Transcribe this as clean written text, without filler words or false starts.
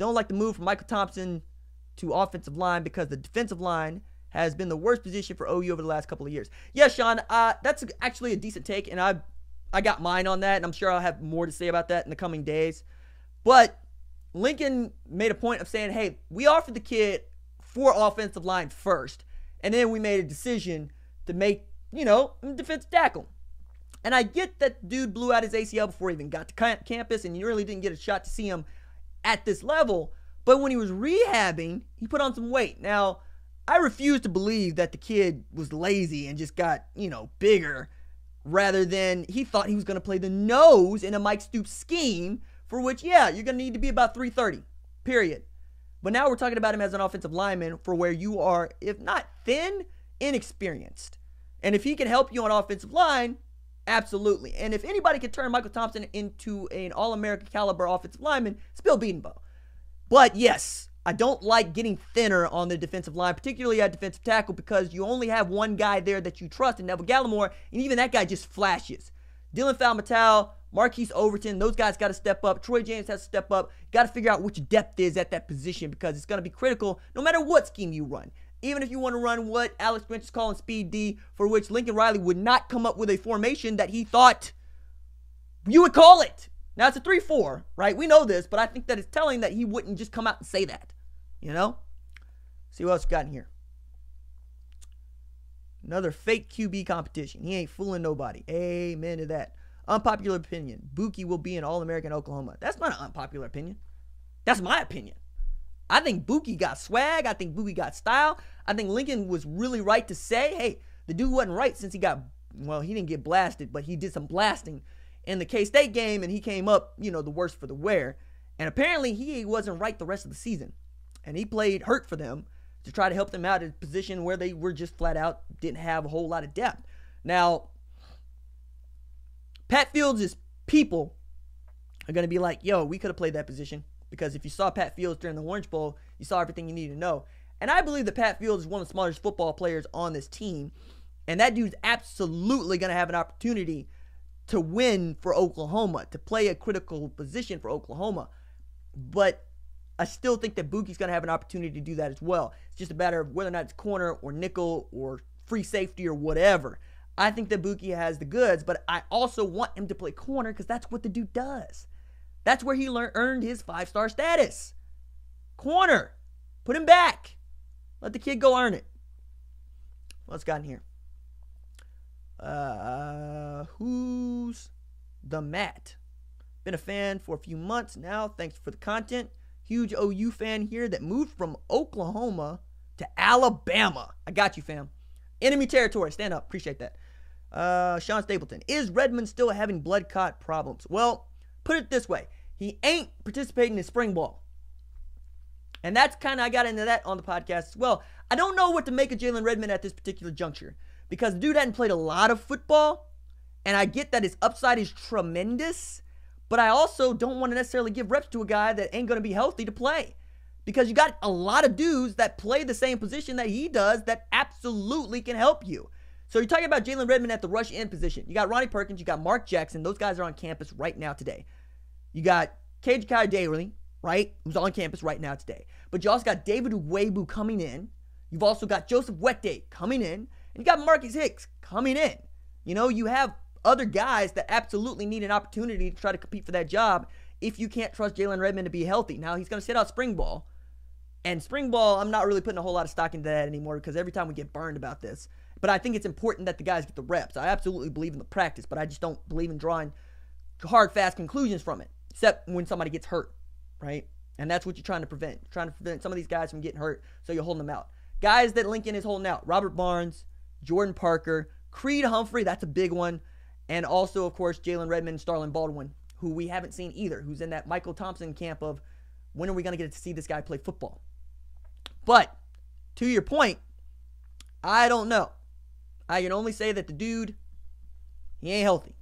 Don't like the move from Michael Thompson to offensive line because the defensive line has been the worst position for OU over the last couple of years. Yeah, Sean, that's actually a decent take, and I got mine on that, and I'm sure I'll have more to say about that in the coming days. But Lincoln made a point of saying, hey, we offered the kid 4 offensive line first, and then we made a decision to make, defensive tackle. And I get that dude blew out his ACL before he even got to campus, and you really didn't get a shot to see him at this level. But when he was rehabbing, he put on some weight. Now, I refuse to believe that the kid was lazy and just got, bigger, rather than he thought he was going to play the nose in a Mike Stoops scheme, for which, yeah, you're going to need to be about 330, period. But now we're talking about him as an offensive lineman for where you are, if not thin, inexperienced. And if he can help you on offensive line, absolutely. And if anybody can turn Michael Thompson into an All-American caliber offensive lineman, it's Bill Bedenbaugh. But yes, I don't like getting thinner on the defensive line, particularly at defensive tackle, because you only have one guy there that you trust in Neville Gallimore, and even that guy just flashes. Dylan Falmatau, Marquise Overton, those guys got to step up. Troy James has to step up. Got to figure out which depth is at that position, because it's going to be critical no matter what scheme you run. Even if you want to run what Alex Grinch is calling Speed D, for which Lincoln Riley would not come up with a formation that he thought you would call it. Now, it's a 3-4, right? We know this, but I think that it's telling that he wouldn't just come out and say that, See what else we got in here. Another fake QB competition. He ain't fooling nobody. Amen to that. Unpopular opinion. Buki will be an All-American Oklahoma. That's not an unpopular opinion. That's my opinion. I think Buki got swag. I think Buki got style. I think Lincoln was really right to say, hey, the dude wasn't right since he didn't get blasted, but he did some blasting in the K-State game, and he came up, the worst for the wear. And apparently he wasn't right the rest of the season. And he played hurt for them to try to help them out in a position where they were just flat out didn't have a whole lot of depth. Now, Pat Fields' people are going to be like, yo, we could have played that position. Because if you saw Pat Fields during the Orange Bowl, you saw everything you needed to know. And I believe that Pat Fields is one of the smartest football players on this team. And that dude's absolutely going to have an opportunity to win for Oklahoma, to play a critical position for Oklahoma. But I still think that Buki's going to have an opportunity to do that as well. It's just a matter of whether or not it's corner or nickel or free safety or whatever. I think that Buki has the goods, but I also want him to play corner because that's what the dude does. That's where he earned his 5-star status. Corner. Put him back. Let the kid go earn it. What's got in here? Who's the Matt? Been a fan for a few months now. Thanks for the content. Huge OU fan here that moved from Oklahoma to Alabama. I got you, fam. Enemy territory. Stand up. Appreciate that. Sean Stapleton. Is Redmond still having blood clot problems? Well, put it this way. He ain't participating in spring ball. And that's kind of, I got into that on the podcast as well. I don't know what to make of Jalen Redmond at this particular juncture, because the dude hadn't played a lot of football, and I get that his upside is tremendous, but I also don't want to necessarily give reps to a guy that ain't going to be healthy to play, because you got a lot of dudes that play the same position that he does that absolutely can help you. So you're talking about Jalen Redmond at the rush end position. You got Ronnie Perkins, you got Mark Jackson. Those guys are on campus right now today. You got KJ Daly, right, who's on campus right now today. But you also got David Ugwoegbu coming in. You've also got Joseph Wete coming in. And you got Marcus Hicks coming in. You have other guys that absolutely need an opportunity to try to compete for that job if you can't trust Jalen Redmond to be healthy. Now, he's going to sit out spring ball. And spring ball, I'm not really putting a whole lot of stock into that anymore, because every time we get burned about this. But I think it's important that the guys get the reps. I absolutely believe in the practice, but I just don't believe in drawing hard, fast conclusions from it, except when somebody gets hurt, right? And that's what you're trying to prevent. You're trying to prevent some of these guys from getting hurt, so you're holding them out. Guys that Lincoln is holding out: Robert Barnes, Jordan Parker, Creed Humphrey, that's a big one, and also, of course, Jalen Redmond and Starlin Baldwin, who we haven't seen either, who's in that Michael Thompson camp of when are we going to get to see this guy play football? But to your point, I don't know. I can only say that the dude, he ain't healthy.